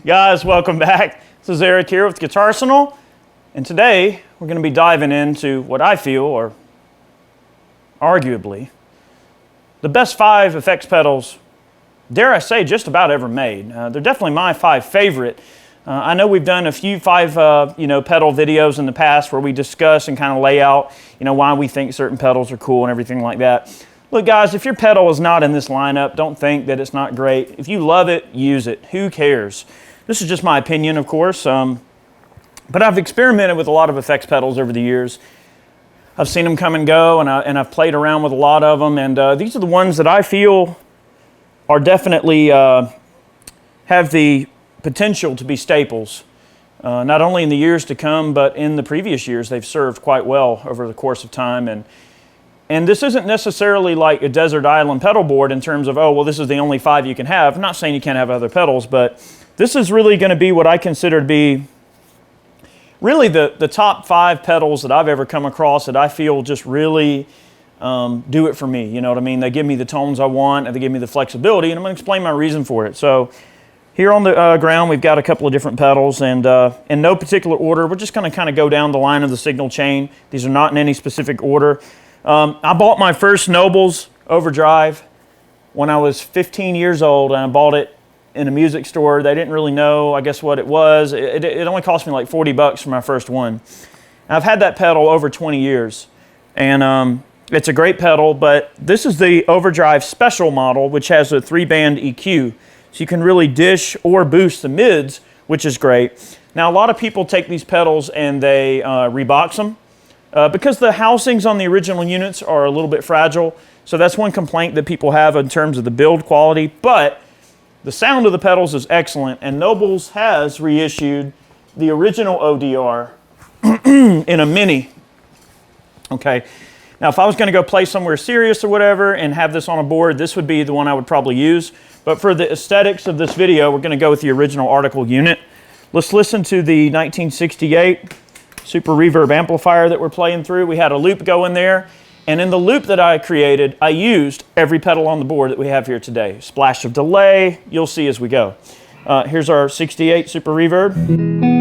Guys, welcome back. This is Eric here with Guitarsenal, and today we're going to be diving into what I feel are arguably the best 5 effects pedals, dare I say, just about ever made. They're definitely my 5 favorite. I know we've done a few 5 pedal videos in the past where we discuss and kind of lay out why we think certain pedals are cool and everything like that. Look, guys, if your pedal is not in this lineup, don't think that it's not great. If you love it, use it. Who cares? This is just my opinion, of course, but I've experimented with a lot of effects pedals over the years. I've seen them come and go, and I've played around with a lot of them, and these are the ones that I feel are definitely have the potential to be staples, not only in the years to come, but in the previous years. They've served quite well over the course of time, and this isn't necessarily like a desert island pedal board in terms of, oh, well, this is the only 5 you can have. I'm not saying you can't have other pedals, but this is really going to be what I consider to be really the top 5 pedals that I've ever come across that I feel just really do it for me. You know what I mean? They give me the tones I want, and they give me the flexibility, and I'm going to explain my reason for it. So here on the ground, we've got a couple of different pedals, and in no particular order. We're just going to kind of go down the line of the signal chain. These are not in any specific order. I bought my first Nobles Overdrive when I was 15 years old, and I bought it in a music store. They didn't really know, I guess, what it was. It only cost me like 40 bucks for my first one. I've had that pedal over 20 years, and it's a great pedal, but this is the Overdrive Special model, which has a 3-band EQ, so you can really dish or boost the mids, which is great. Now, a lot of people take these pedals and they rebox them, because the housings on the original units are a little bit fragile, so that's one complaint that people have in terms of the build quality, but the sound of the pedals is excellent, and Nobles has reissued the original ODR in a mini. Okay, now if I was going to go play somewhere serious or whatever and have this on a board, this would be the one I would probably use, but for the aesthetics of this video, we're going to go with the original article unit. Let's listen to the 1968 Super Reverb amplifier that we're playing through. We had a loop go in there, and in the loop that I created, I used every pedal on the board that we have here today. Splash of delay, you'll see as we go. Here's our 68 Super Reverb.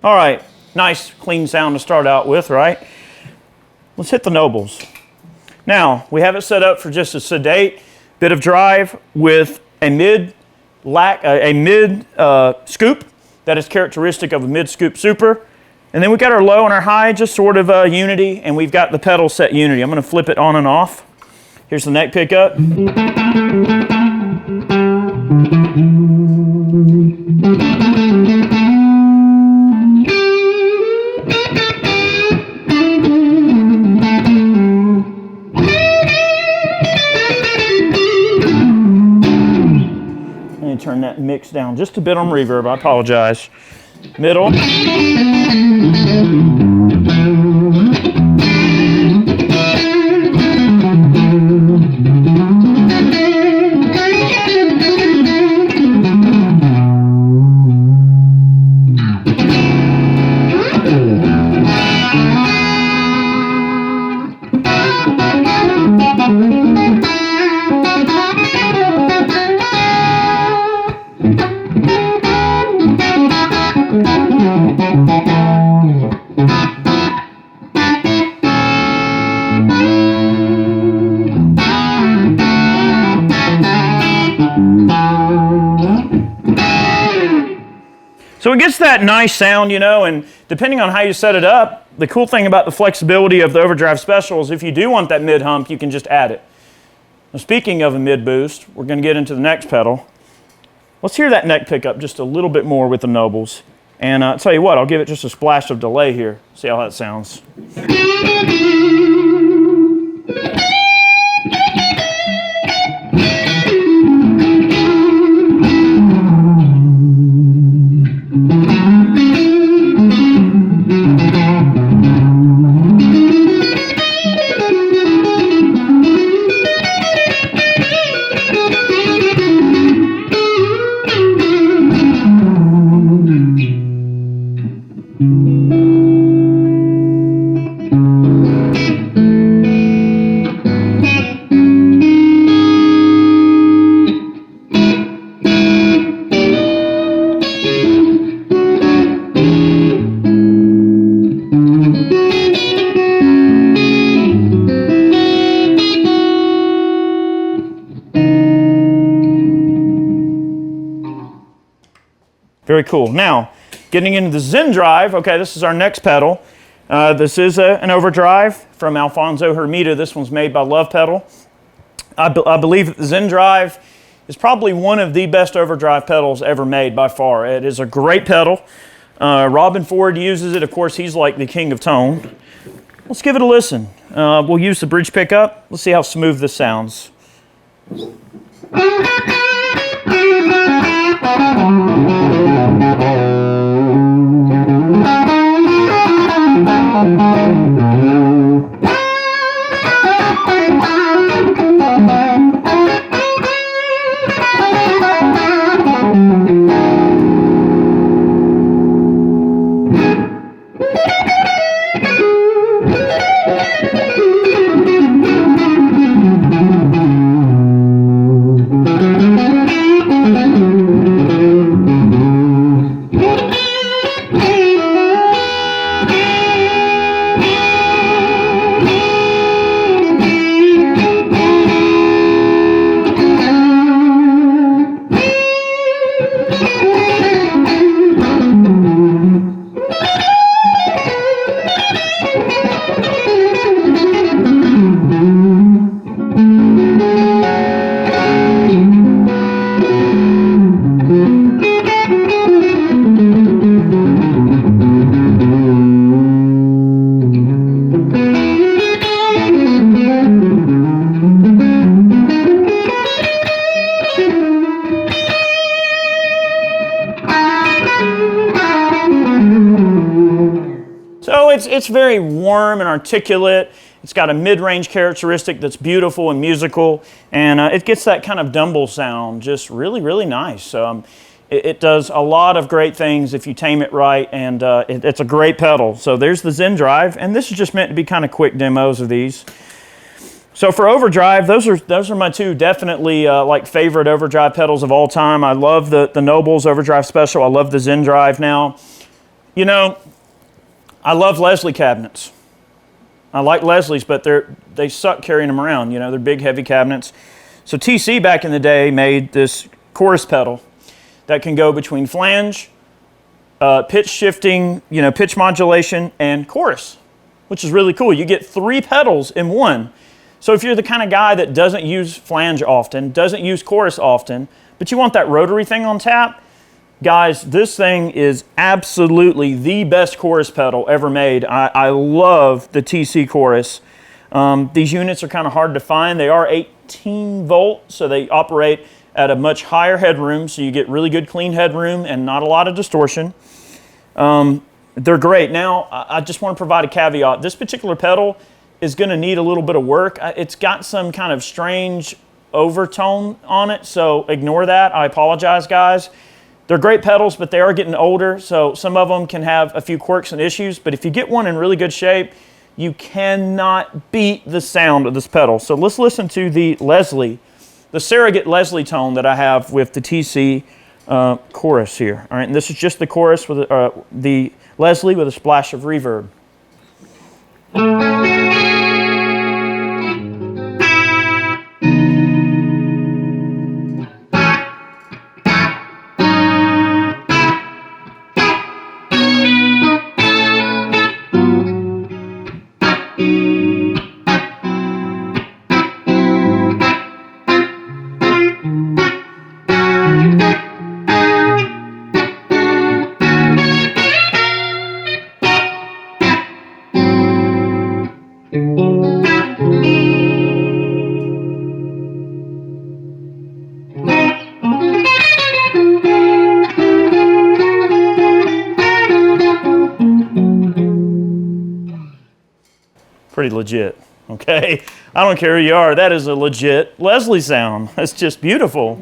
All right, nice clean sound to start out with, right? Let's hit the Nobles. Now, we have it set up for just a sedate bit of drive with a mid a mid scoop that is characteristic of a mid scoop super. And then we've got our low and our high, just sort of unity, and we've got the pedal set unity. I'm going to flip it on and off. Here's the neck pickup. Let me turn that mix down just a bit on reverb. I apologize. Middle. So it gets that nice sound, you know, and depending on how you set it up, the cool thing about the flexibility of the Overdrive Special is if you do want that mid hump, you can just add it. Now, speaking of a mid boost, we're going to get into the next pedal. Let's hear that neck pickup just a little bit more with the nobles. And I'll tell you what, I'll give it just a splash of delay here. See how that sounds. Very cool. Now, getting into the Zen Drive, okay, this is our next pedal. This is an Overdrive from Alfonso Hermida. This one's made by Love Pedal. I believe that the Zen Drive is probably one of the best Overdrive pedals ever made by far. It is a great pedal. Robin Ford uses it. Of course, he's like the king of tone. Let's give it a listen. We'll use the bridge pickup. Let's see how smooth this sounds. It's very warm and articulate. It's got a mid-range characteristic that's beautiful and musical, and it gets that kind of Dumble sound, just really, really nice. It does a lot of great things if you tame it right, and it's a great pedal. So there's the Zen Drive, and this is just meant to be kind of quick demos of these. So for Overdrive, those are my two definitely like favorite Overdrive pedals of all time. I love the Nobles Overdrive Special. I love the Zen Drive now. You know, I love Leslie cabinets. I like Leslie's, but they suck carrying them around. You know, they're big, heavy cabinets. So TC back in the day made this chorus pedal. that can go between flange, pitch shifting, pitch modulation, and chorus, which is really cool. You get 3 pedals in one. So if you're the kind of guy that doesn't use flange often, doesn't use chorus often, but you want that rotary thing on tap, guys, this thing is absolutely the best chorus pedal ever made. I love the TC chorus. These units are kind of hard to find. They are 18 volt, so they operate at a much higher headroom, so you get really good clean headroom and not a lot of distortion. They're great. Now, I just want to provide a caveat. This particular pedal is going to need a little bit of work. It's got some kind of strange overtone on it, so ignore that. I apologize, guys. They're great pedals, but they are getting older, so some of them can have a few quirks and issues, but if you get one in really good shape, you cannot beat the sound of this pedal. So let's listen to the Leslie, the surrogate Leslie tone that I have with the TC chorus here. All right, and this is just the chorus with the Leslie with a splash of reverb. Pretty legit, okay? I don't care who you are, that is a legit Leslie sound. That's just beautiful.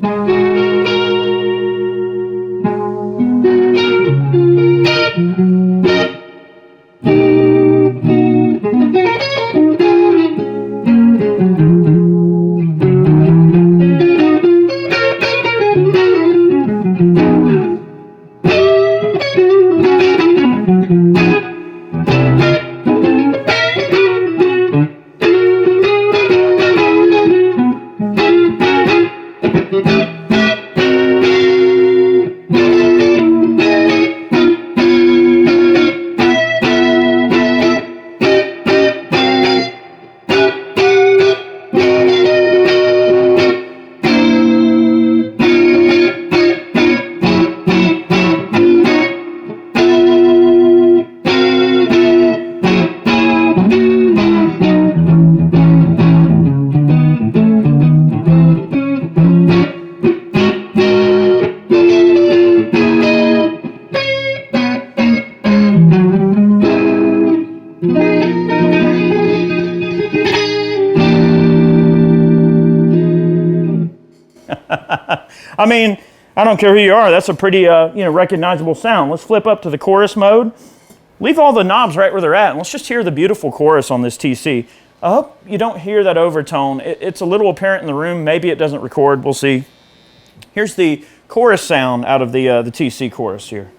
I mean, I don't care who you are, that's a pretty recognizable sound. Let's flip up to the chorus mode. Leave all the knobs right where they're at, and let's just hear the beautiful chorus on this TC. I hope you don't hear that overtone. It's a little apparent in the room. Maybe it doesn't record. We'll see. Here's the chorus sound out of the TC chorus here.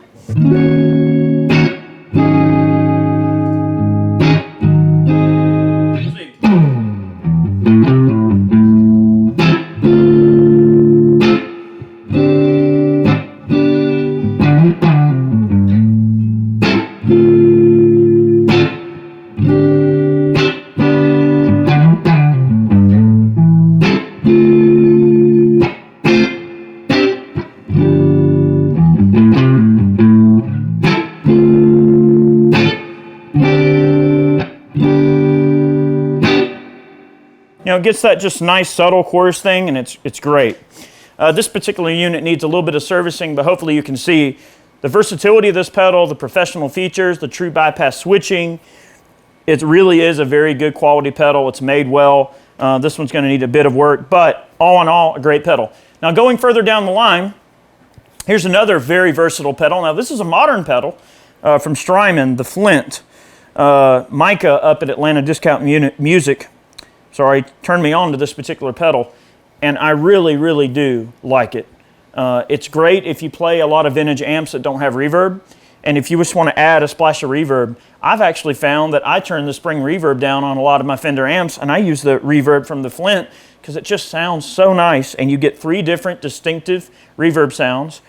It gets that just nice subtle chorus thing, and it's great. This particular unit needs a little bit of servicing, but hopefully you can see the versatility of this pedal, the professional features, the true bypass switching. It really is a very good quality pedal. It's made well. This one's going to need a bit of work, but all in all, a great pedal. Now going further down the line, here's another very versatile pedal. Now this is a modern pedal from Strymon, the Flint. Mica up at Atlanta Discount Music. Sorry, turned me on to this particular pedal, and I really, really do like it. It's great if you play a lot of vintage amps that don't have reverb, and if you just want to add a splash of reverb. I've actually found that I turn the spring reverb down on a lot of my Fender amps, and I use the reverb from the Flint because it just sounds so nice, and you get 3 different distinctive reverb sounds.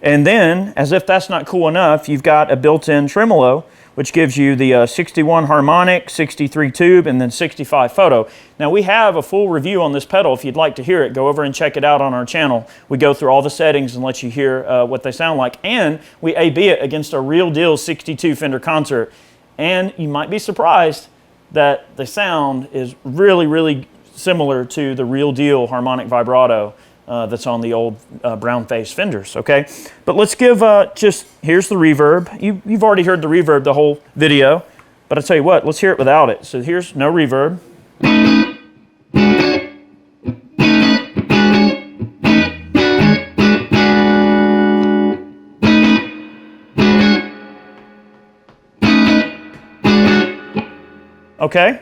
And then, as if that's not cool enough, you've got a built-in tremolo, which gives you the 61 harmonic, 63 tube, and then 65 photo. Now we have a full review on this pedal. If you'd like to hear it, go over and check it out on our channel. We go through all the settings and let you hear what they sound like. And we A/B it against a real deal 62 Fender Concert. And you might be surprised that the sound is really, really similar to the real deal harmonic vibrato that's on the old brown face Fenders, okay? But let's give here's the reverb. You've already heard the reverb the whole video, but I tell you what, let's hear it without it. So here's no reverb. Okay,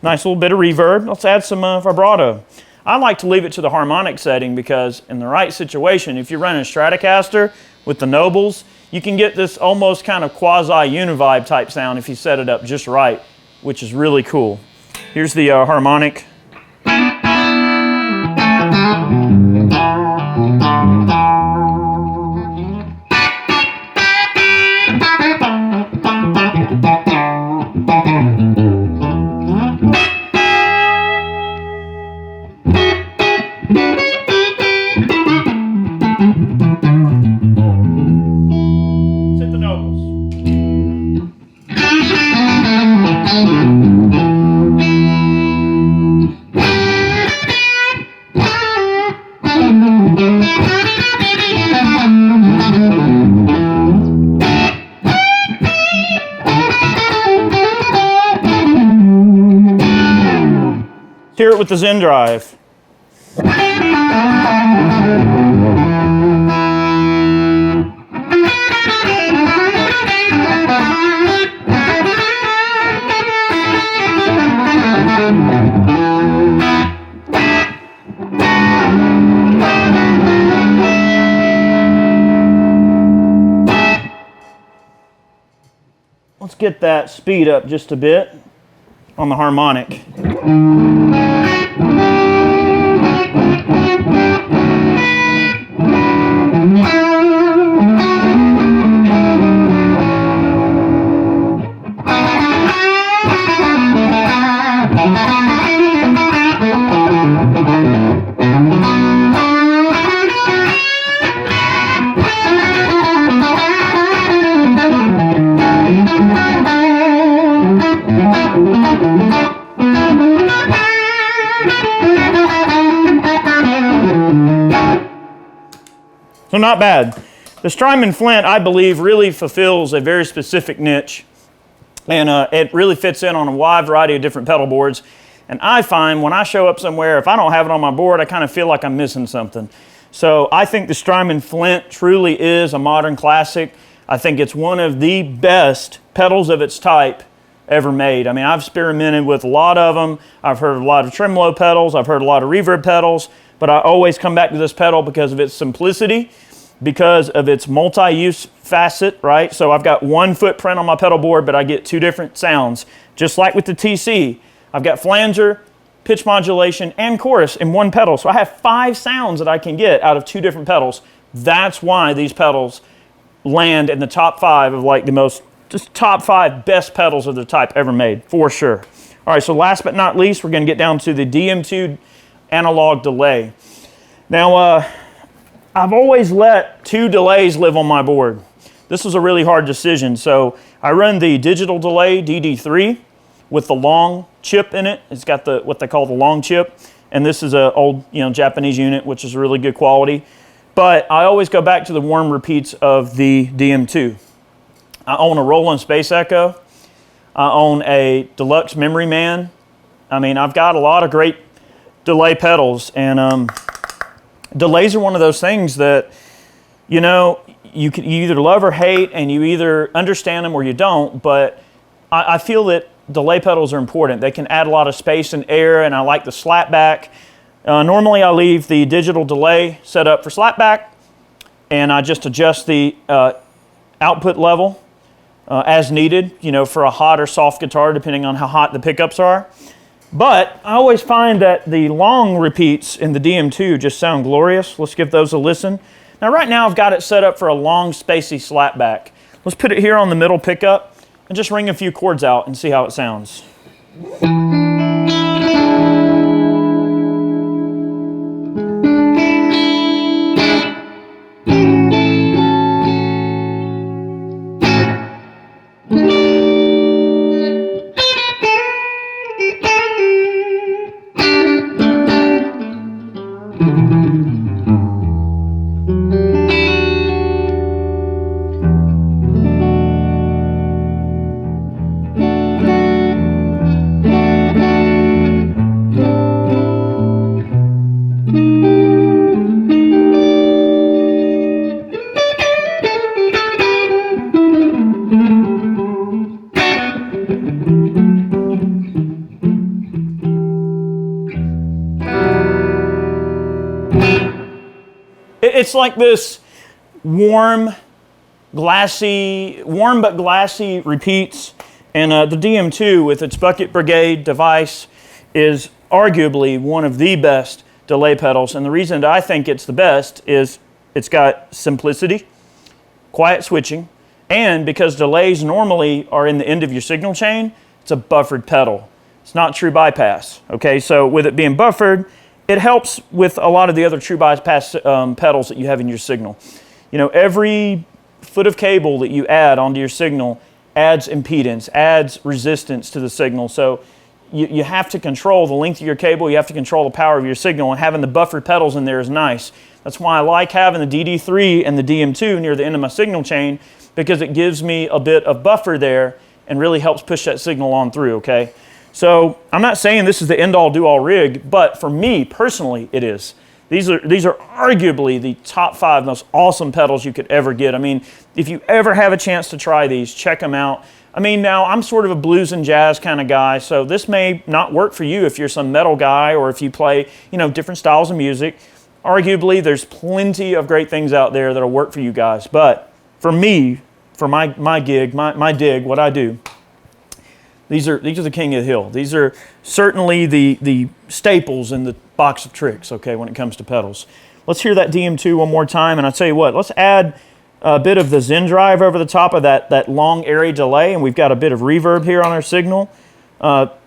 nice little bit of reverb. Let's add some vibrato. I like to leave it to the harmonic setting because in the right situation, if you're running a Stratocaster with the Nobles, you can get this almost kind of quasi-univibe type sound if you set it up just right, which is really cool. Here's the harmonic. Hear it with the Zen Drive. Let's get that speed up just a bit on the harmonic. So not bad. The Strymon Flint, I believe, really fulfills a very specific niche. And it really fits in on a wide variety of different pedal boards. And I find when I show up somewhere, if I don't have it on my board, I kind of feel like I'm missing something. So I think the Strymon Flint truly is a modern classic. I think it's one of the best pedals of its type ever made. I mean, I've experimented with a lot of them. I've heard a lot of tremolo pedals. I've heard a lot of reverb pedals. But I always come back to this pedal because of its simplicity, because of its multi-use facet, right? So I've got one footprint on my pedal board, but I get two different sounds. Just like with the TC, I've got flanger, pitch modulation, and chorus in one pedal. So I have 5 sounds that I can get out of 2 different pedals. That's why these pedals land in the top 5 of like the most, just top 5 best pedals of their type ever made, for sure. All right, so last but not least, we're gonna get down to the DM2 analog delay. Now, I've always let 2 delays live on my board. This was a really hard decision. So I run the digital delay DD3 with the long chip in it. It's got the what they call the long chip. And this is an old Japanese unit, which is really good quality. But I always go back to the warm repeats of the DM2. I own a Roland Space Echo. I own a Deluxe Memory Man. I mean, I've got a lot of great delay pedals, and delays are one of those things that, you either love or hate, and you either understand them or you don't, but I feel that delay pedals are important. They can add a lot of space and air, and I like the slapback. Normally I leave the digital delay set up for slapback, and I just adjust the output level as needed, for a hot or soft guitar, depending on how hot the pickups are. But I always find that the long repeats in the DM2 just sound glorious. Let's give those a listen. Now right now I've got it set up for a long spacey slapback. Let's put it here on the middle pickup and just ring a few chords out and see how it sounds. It's like this warm but glassy repeats. And the DM2 with its Bucket Brigade device is arguably one of the best delay pedals. And the reason that I think it's the best is it's got simplicity, quiet switching, and because delays normally are in the end of your signal chain, it's a buffered pedal. It's not true bypass, okay? So with it being buffered, it helps with a lot of the other true bypass pedals that you have in your signal. You know, every foot of cable that you add onto your signal adds impedance, adds resistance to the signal. So you have to control the length of your cable, you have to control the power of your signal, and having the buffered pedals in there is nice. That's why I like having the DD3 and the DM2 near the end of my signal chain, because it gives me a bit of buffer there and really helps push that signal on through, okay? So I'm not saying this is the end-all do-all rig, but for me personally, it is. These are arguably the top 5 most awesome pedals you could ever get. I mean, if you ever have a chance to try these, check them out. I mean, now I'm sort of a blues and jazz kind of guy, so this may not work for you if you're some metal guy or if you play, you know, different styles of music. Arguably, there's plenty of great things out there that'll work for you guys. But for me, for my gig, my dig, what I do, these are the king of the hill. These are certainly the staples in the box of tricks, okay, when it comes to pedals. Let's hear that DM2 one more time, and I'll tell you what, let's add a bit of the Zen Drive over the top of that long, airy delay, and we've got a bit of reverb here on our signal.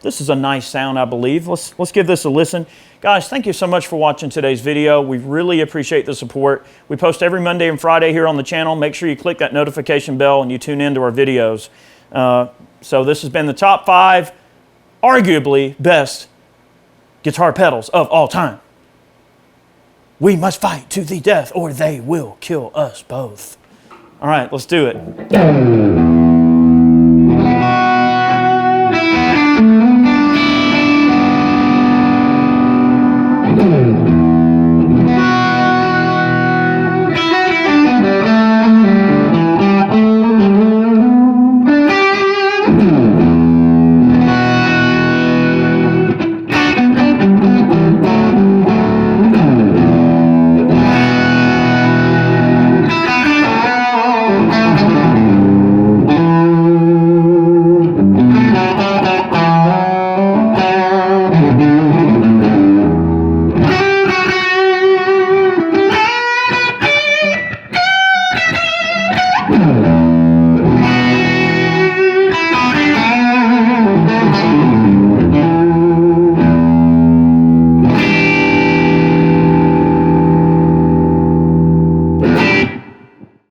This is a nice sound, I believe. Let's give this a listen. Guys, thank you so much for watching today's video. We really appreciate the support. We post every Monday and Friday here on the channel. Make sure you click that notification bell and you tune into our videos. So this has been the top 5, arguably best guitar pedals of all time. We must fight to the death or they will kill us both. All right, let's do it.